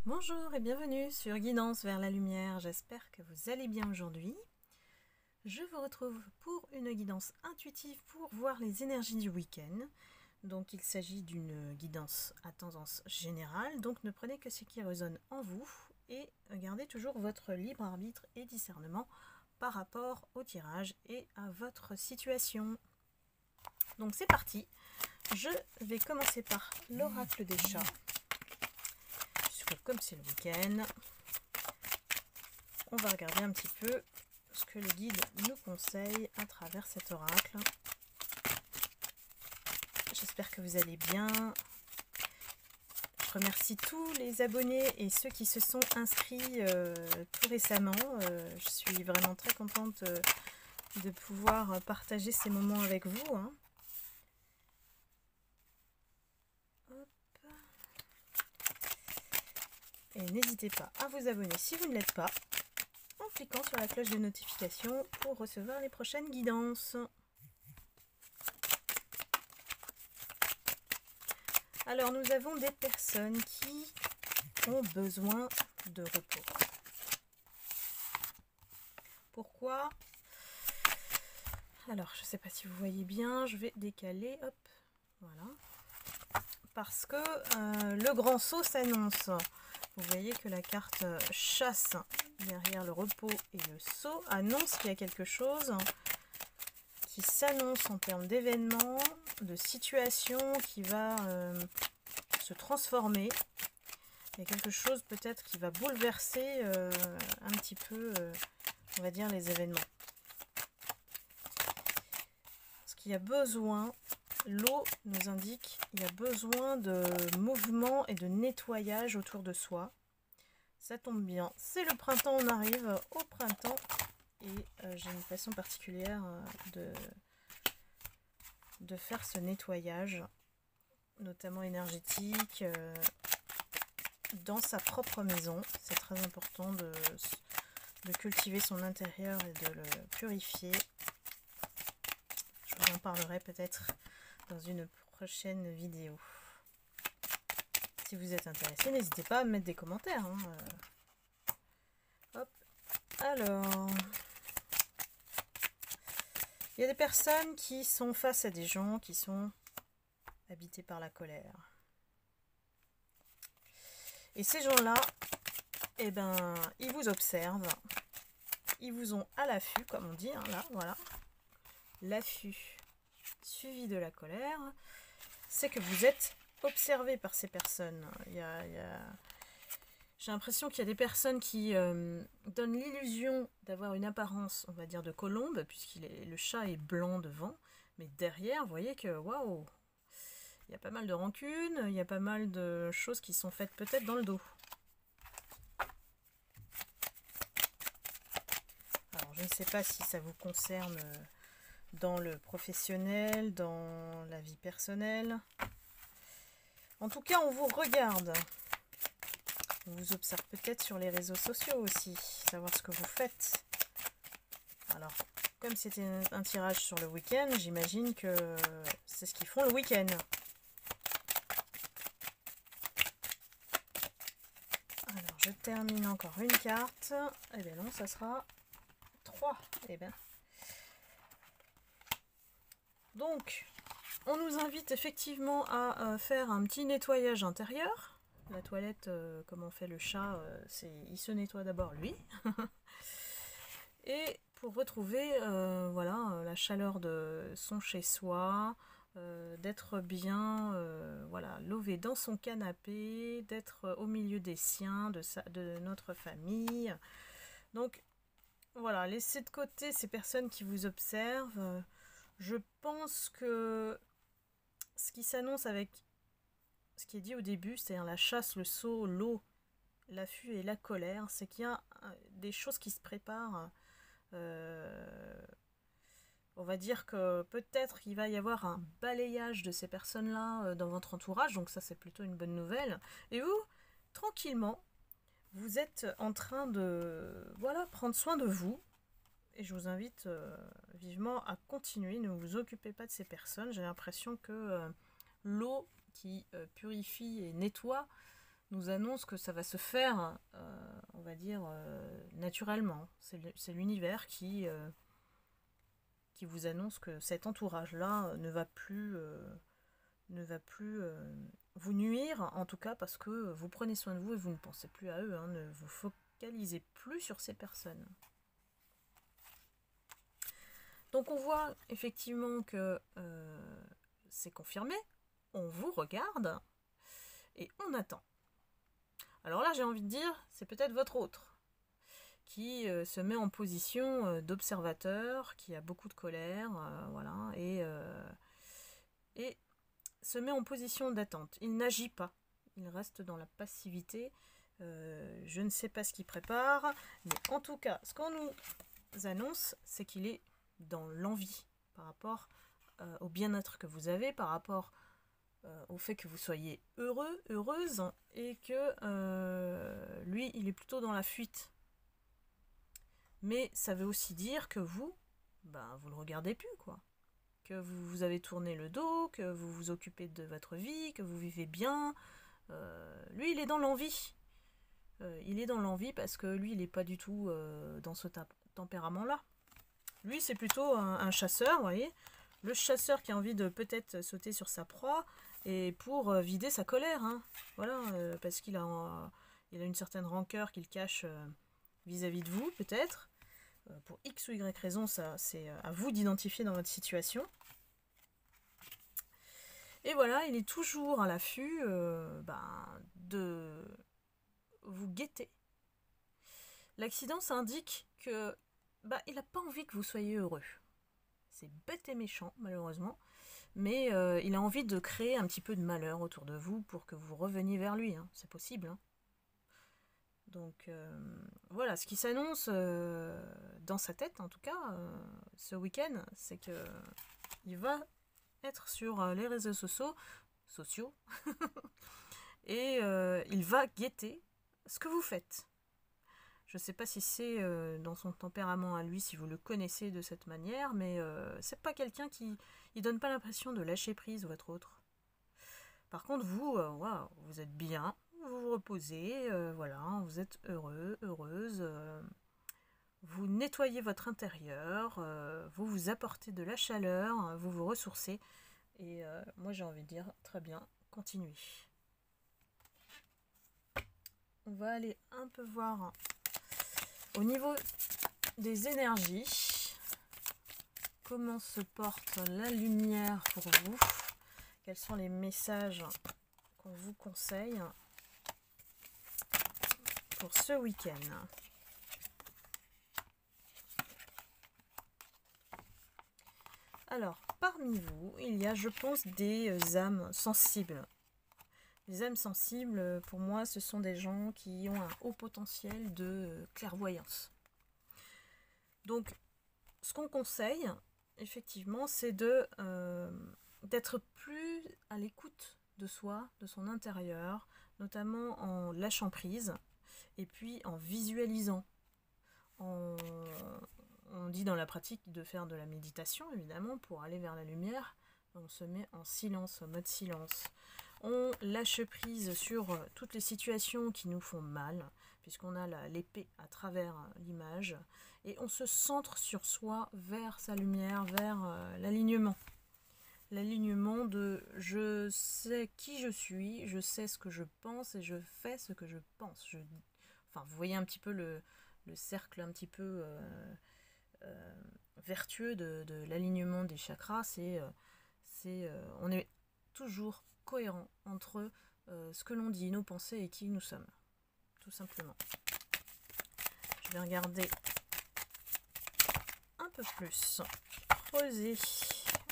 Bonjour et bienvenue sur Guidance vers la lumière, j'espère que vous allez bien aujourd'hui. Je vous retrouve pour une guidance intuitive pour voir les énergies du week-end. Donc il s'agit d'une guidance à tendance générale, donc ne prenez que ce qui résonne en vous et gardez toujours votre libre arbitre et discernement par rapport au tirage et à votre situation. Donc c'est parti, je vais commencer par l'oracle des chats. Comme c'est le week-end, on va regarder un petit peu ce que les guides nous conseillent à travers cet oracle. J'espère que vous allez bien. Je remercie tous les abonnés et ceux qui se sont inscrits tout récemment. Je suis vraiment très contente de pouvoir partager ces moments avec vous. Et n'hésitez pas à vous abonner si vous ne l'êtes pas, en cliquant sur la cloche de notification pour recevoir les prochaines guidances. Alors nous avons des personnes qui ont besoin de repos. Pourquoi? Alors je ne sais pas si vous voyez bien, je vais décaler, hop, voilà. Parce que le grand saut s'annonce. Vous voyez que la carte chasse derrière le repos et le saut annonce qu'il y a quelque chose qui s'annonce en termes d'événements, de situation qui va se transformer. Il y a quelque chose peut-être qui va bouleverser un petit peu, on va dire, les événements. Parce qu'il y a besoin, l'eau nous indique qu'il y a besoin de mouvement et de nettoyage autour de soi. Ça tombe bien, c'est le printemps, on arrive au printemps et j'ai une façon particulière de faire ce nettoyage, notamment énergétique, dans sa propre maison. C'est très important de cultiver son intérieur et de le purifier. Je vous en parlerai peut-être dans une prochaine vidéo. Si vous êtes intéressé, n'hésitez pas à me mettre des commentaires. Hop. Alors, il y a des personnes qui sont face à des gens qui sont habités par la colère. Et ces gens-là, eh ben, ils vous observent. Ils vous ont à l'affût, comme on dit, là, voilà. L'affût suivi de la colère, c'est que vous êtes observé par ces personnes. J'ai l'impression qu'il y a des personnes qui donnent l'illusion d'avoir une apparence, on va dire, de colombe, le chat est blanc devant, mais derrière, vous voyez que, waouh, il y a pas mal de rancune, il y a pas mal de choses qui sont faites peut-être dans le dos. Alors, je ne sais pas si ça vous concerne dans le professionnel, dans la vie personnelle. En tout cas, on vous regarde. On vous observe peut-être sur les réseaux sociaux aussi, savoir ce que vous faites. Alors, comme c'était un tirage sur le week-end, j'imagine que c'est ce qu'ils font le week-end. Alors, je termine encore une carte. Eh bien non, ça sera 3. Eh bien. Donc, on nous invite effectivement à faire un petit nettoyage intérieur. La toilette, comme on fait le chat, il se nettoie d'abord lui. Et pour retrouver voilà, la chaleur de son chez-soi, d'être bien voilà, lové dans son canapé, d'être au milieu des siens, de notre famille. Donc voilà, laissez de côté ces personnes qui vous observent. Je pense que ce qui s'annonce avec ce qui est dit au début, c'est-à-dire la chasse, le saut, l'eau, l'affût et la colère, c'est qu'il y a des choses qui se préparent. On va dire que peut-être qu'il va y avoir un balayage de ces personnes-là dans votre entourage, donc ça c'est plutôt une bonne nouvelle. Et vous, tranquillement, vous êtes en train de prendre soin de vous. Et je vous invite vivement à continuer, ne vous occupez pas de ces personnes. J'ai l'impression que l'eau qui purifie et nettoie nous annonce que ça va se faire, on va dire, naturellement. C'est l'univers qui vous annonce que cet entourage-là ne va plus vous nuire, en tout cas parce que vous prenez soin de vous et vous ne pensez plus à eux, hein, ne vous focalisez plus sur ces personnes. Donc on voit effectivement que c'est confirmé, on vous regarde et on attend. Alors là j'ai envie de dire, c'est peut-être votre autre qui se met en position d'observateur, qui a beaucoup de colère, voilà, et se met en position d'attente. Il n'agit pas, il reste dans la passivité. Je ne sais pas ce qu'il prépare, mais en tout cas, ce qu'on nous annonce, c'est qu'il est dans l'envie par rapport au bien-être que vous avez, par rapport au fait que vous soyez heureux, heureuse, et que lui, il est plutôt dans la fuite. Mais ça veut aussi dire que vous, vous le regardez plus, quoi. Que vous avez tourné le dos, que vous vous occupez de votre vie, que vous vivez bien. Lui, il est dans l'envie. Il est dans l'envie parce que lui, il n'est pas du tout dans ce tempérament-là. Lui, c'est plutôt un chasseur, vous voyez. Le chasseur qui a envie de peut-être sauter sur sa proie et pour vider sa colère. Hein. Voilà, parce qu'il a une certaine rancœur qu'il cache vis-à-vis de vous, peut-être. Pour X ou Y raison, ça c'est à vous d'identifier dans votre situation. Et voilà, il est toujours à l'affût de vous guetter. L'accident, ça indique que il n'a pas envie que vous soyez heureux. C'est bête et méchant, malheureusement. Mais il a envie de créer un petit peu de malheur autour de vous pour que vous reveniez vers lui. Hein. C'est possible. Hein. Donc voilà, ce qui s'annonce dans sa tête, en tout cas, ce week-end, c'est que il va être sur les réseaux sociaux et il va guetter ce que vous faites. Je ne sais pas si c'est dans son tempérament à lui, si vous le connaissez de cette manière, mais c'est pas quelqu'un qui donne pas l'impression de lâcher prise, votre autre. Par contre, vous, vous êtes bien, vous vous reposez, voilà, vous êtes heureux, heureuse, vous nettoyez votre intérieur, vous vous apportez de la chaleur, vous vous ressourcez, et moi j'ai envie de dire, très bien, continuez. On va aller un peu voir au niveau des énergies, comment se porte la lumière pour vous, quels sont les messages qu'on vous conseille pour ce week-end. Alors, parmi vous, il y a, je pense, des âmes sensibles. Les âmes sensibles, pour moi, ce sont des gens qui ont un haut potentiel de clairvoyance. Donc, ce qu'on conseille, effectivement, c'est d'être plus à l'écoute de soi, de son intérieur, notamment en lâchant prise, et puis en visualisant. On dit dans la pratique de faire de la méditation, évidemment, pour aller vers la lumière. On se met en silence, en mode silence. On lâche prise sur toutes les situations qui nous font mal, puisqu'on a l'épée à travers l'image, et on se centre sur soi, vers sa lumière, vers l'alignement. L'alignement de je sais qui je suis, je sais ce que je pense et je fais ce que je pense. Enfin, vous voyez un petit peu le cercle un petit peu vertueux de l'alignement des chakras. On est toujours cohérent entre ce que l'on dit, nos pensées et qui nous sommes, tout simplement. Je vais regarder un peu plus, creuser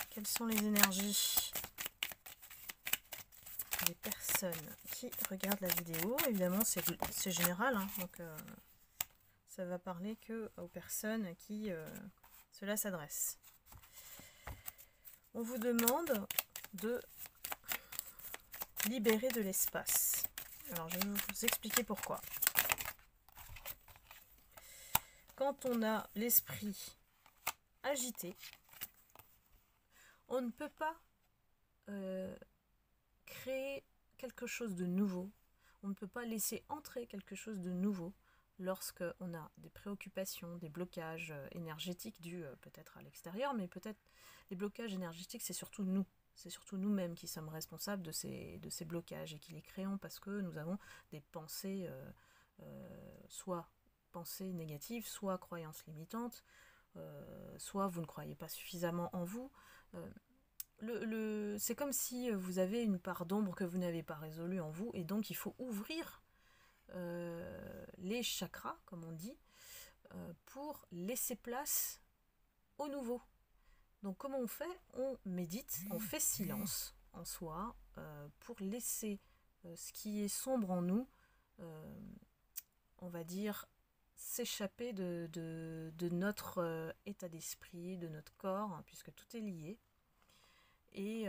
quelles sont les énergies des personnes qui regardent la vidéo. Évidemment, c'est général, hein, donc ça va parler que aux personnes qui cela s'adresse. On vous demande de libérer de l'espace. Alors, je vais vous expliquer pourquoi. Quand on a l'esprit agité, on ne peut pas créer quelque chose de nouveau. On ne peut pas laisser entrer quelque chose de nouveau lorsqu'on a des préoccupations, des blocages énergétiques dus peut-être à l'extérieur, mais peut-être les blocages énergétiques, c'est surtout nous. C'est surtout nous-mêmes qui sommes responsables de ces blocages et qui les créons parce que nous avons des pensées, soit pensées négatives, soit croyances limitantes, soit vous ne croyez pas suffisamment en vous. C'est comme si vous avez une part d'ombre que vous n'avez pas résolue en vous, et donc il faut ouvrir les chakras, comme on dit, pour laisser place au nouveau. Donc comment on fait? On médite, on fait silence en soi pour laisser ce qui est sombre en nous, on va dire, s'échapper de notre état d'esprit, de notre corps, hein, puisque tout est lié. Et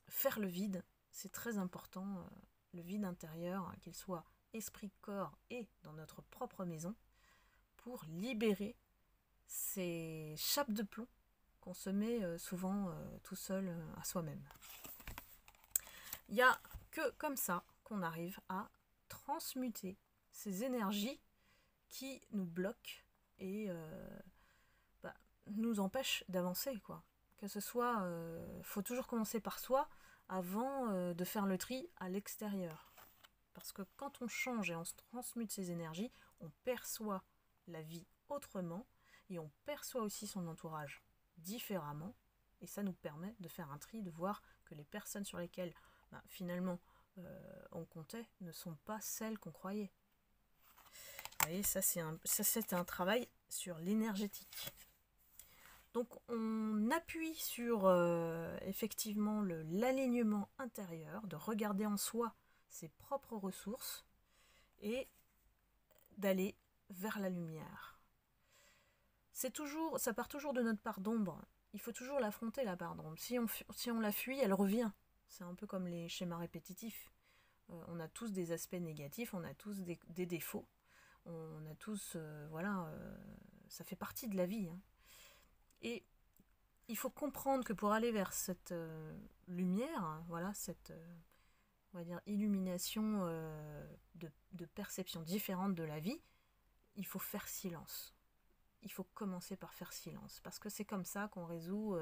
faire le vide, c'est très important, le vide intérieur, hein, qu'il soit esprit, corps et dans notre propre maison, pour libérer ces chapes de plomb qu'on se met souvent tout seul à soi-même. Il n'y a que comme ça qu'on arrive à transmuter ces énergies qui nous bloquent et nous empêchent d'avancer, quoi. Que ce soit, faut toujours commencer par soi avant de faire le tri à l'extérieur. Parce que quand on change et on se transmute ces énergies, on perçoit la vie autrement et on perçoit aussi son entourage différemment, et ça nous permet de faire un tri, de voir que les personnes sur lesquelles finalement on comptait ne sont pas celles qu'on croyait. Vous voyez, ça c'est un travail sur l'énergétique. Donc on appuie sur effectivement l'alignement intérieur, de regarder en soi ses propres ressources et d'aller vers la lumière. Ça part toujours de notre part d'ombre. Il faut toujours l'affronter, la part d'ombre. Si on la fuit, elle revient. C'est un peu comme les schémas répétitifs. On a tous des aspects négatifs, on a tous des défauts. On a tous, ça fait partie de la vie. Hein. Et il faut comprendre que pour aller vers cette lumière, hein, voilà, cette on va dire illumination de perception différente de la vie, il faut faire silence. Il faut commencer par faire silence, parce que c'est comme ça qu'on résout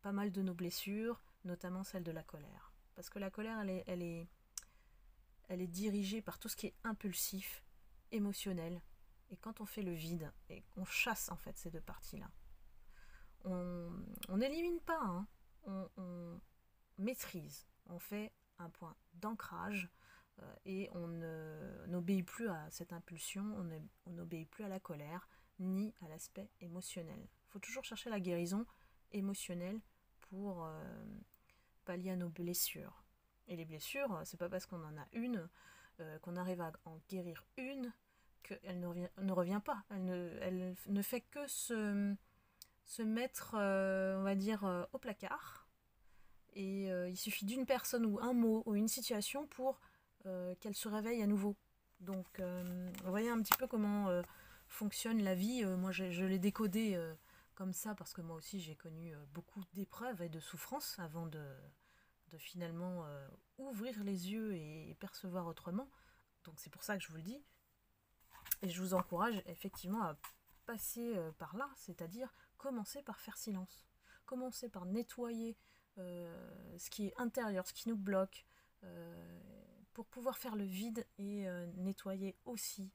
pas mal de nos blessures, notamment celle de la colère. Parce que la colère, elle est dirigée par tout ce qui est impulsif, émotionnel. Et quand on fait le vide, et on chasse en fait ces deux parties-là, on n'élimine pas, hein, on maîtrise, on fait un point d'ancrage et on n'obéit plus à cette impulsion, on n'obéit plus à la colère, ni à l'aspect émotionnel. Il faut toujours chercher la guérison émotionnelle pour pallier à nos blessures. Et les blessures, c'est pas parce qu'on en a une, qu'on arrive à en guérir une, qu'elle ne revient pas. Elle ne fait que se mettre, on va dire, au placard. Et il suffit d'une personne ou un mot ou une situation pour qu'elle se réveille à nouveau. Donc, vous voyez un petit peu comment fonctionne la vie. Moi, je l'ai décodé comme ça parce que moi aussi, j'ai connu beaucoup d'épreuves et de souffrances avant de finalement ouvrir les yeux et percevoir autrement. Donc, c'est pour ça que je vous le dis. Et je vous encourage effectivement à passer par là, c'est-à-dire commencer par faire silence. Commencer par nettoyer ce qui est intérieur, ce qui nous bloque, pour pouvoir faire le vide et nettoyer aussi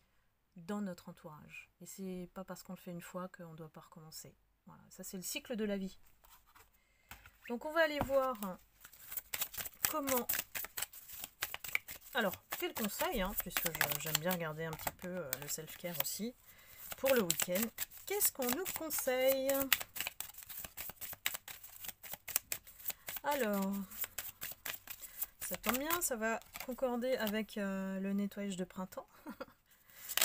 dans notre entourage. Et c'est pas parce qu'on le fait une fois qu'on ne doit pas recommencer. Voilà, ça c'est le cycle de la vie. Donc on va aller voir comment... Alors, quel conseil, hein, puisque j'aime bien regarder un petit peu le self-care aussi, pour le week-end. Qu'est-ce qu'on nous conseille ? Alors, ça tombe bien, ça va concorder avec le nettoyage de printemps.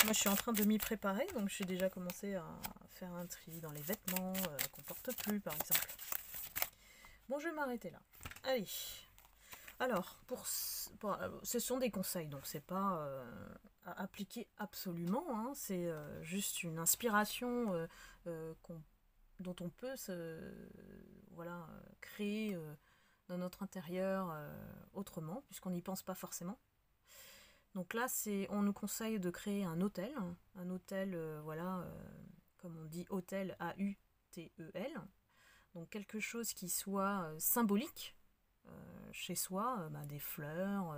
Moi, je suis en train de m'y préparer, donc j'ai déjà commencé à faire un tri dans les vêtements qu'on porte plus, par exemple. Bon, je vais m'arrêter là. Allez. Alors, ce sont des conseils, donc c'est pas à appliquer absolument, hein, c'est juste une inspiration dont on peut créer dans notre intérieur autrement, puisqu'on n'y pense pas forcément. Donc là, on nous conseille de créer un hôtel, voilà, comme on dit hôtel, A-U-T-E-L. Donc quelque chose qui soit symbolique chez soi, des fleurs,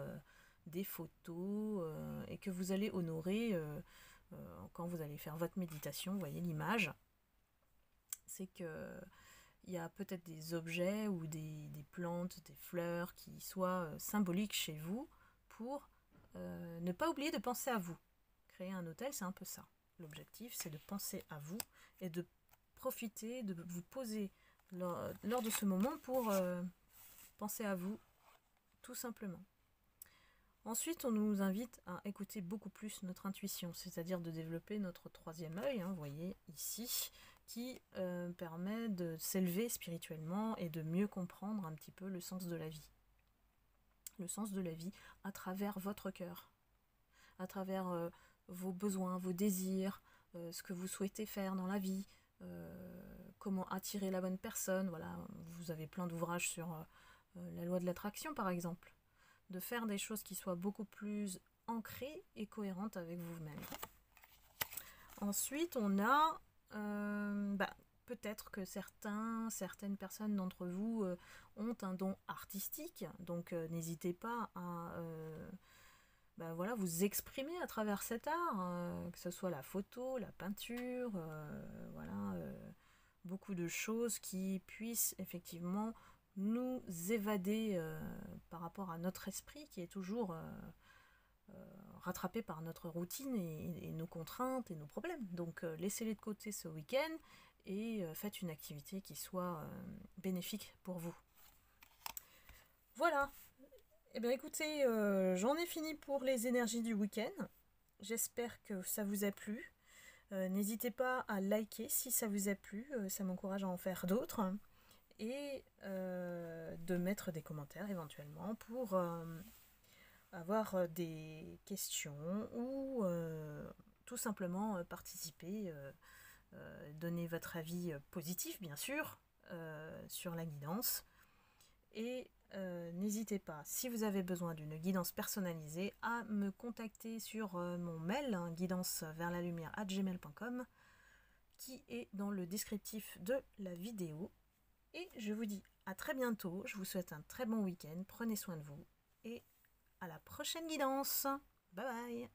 des photos, et que vous allez honorer quand vous allez faire votre méditation. Vous voyez l'image, c'est que il y a peut-être des objets ou des plantes, des fleurs qui soient symboliques chez vous pour ne pas oublier de penser à vous. Créer un hôtel, c'est un peu ça. L'objectif, c'est de penser à vous et de profiter, de vous poser lors de ce moment pour penser à vous, tout simplement. Ensuite, on nous invite à écouter beaucoup plus notre intuition, c'est-à-dire de développer notre troisième œil, vous voyez ici, qui permet de s'élever spirituellement et de mieux comprendre un petit peu le sens de la vie. Le sens de la vie à travers votre cœur, à travers vos besoins, vos désirs, ce que vous souhaitez faire dans la vie, comment attirer la bonne personne. Voilà, vous avez plein d'ouvrages sur la loi de l'attraction par exemple. De faire des choses qui soient beaucoup plus ancrées et cohérentes avec vous-même. Ensuite, on a peut-être que certaines personnes d'entre vous ont un don artistique, donc n'hésitez pas à voilà, vous exprimer à travers cet art, que ce soit la photo, la peinture, voilà, beaucoup de choses qui puissent effectivement nous évader par rapport à notre esprit qui est toujours rattrapé par notre routine et nos contraintes et nos problèmes. Donc laissez-les de côté ce week-end et faites une activité qui soit bénéfique pour vous. Voilà. Eh bien écoutez, j'en ai fini pour les énergies du week-end. J'espère que ça vous a plu. N'hésitez pas à liker si ça vous a plu, ça m'encourage à en faire d'autres. Et de mettre des commentaires éventuellement pour avoir des questions ou tout simplement participer, donner votre avis positif bien sûr sur la guidance. Et n'hésitez pas, si vous avez besoin d'une guidance personnalisée, à me contacter sur mon mail, guidanceverslalumière@gmail.com, qui est dans le descriptif de la vidéo. Et je vous dis à très bientôt, je vous souhaite un très bon week-end, prenez soin de vous et à la prochaine guidance. Bye bye.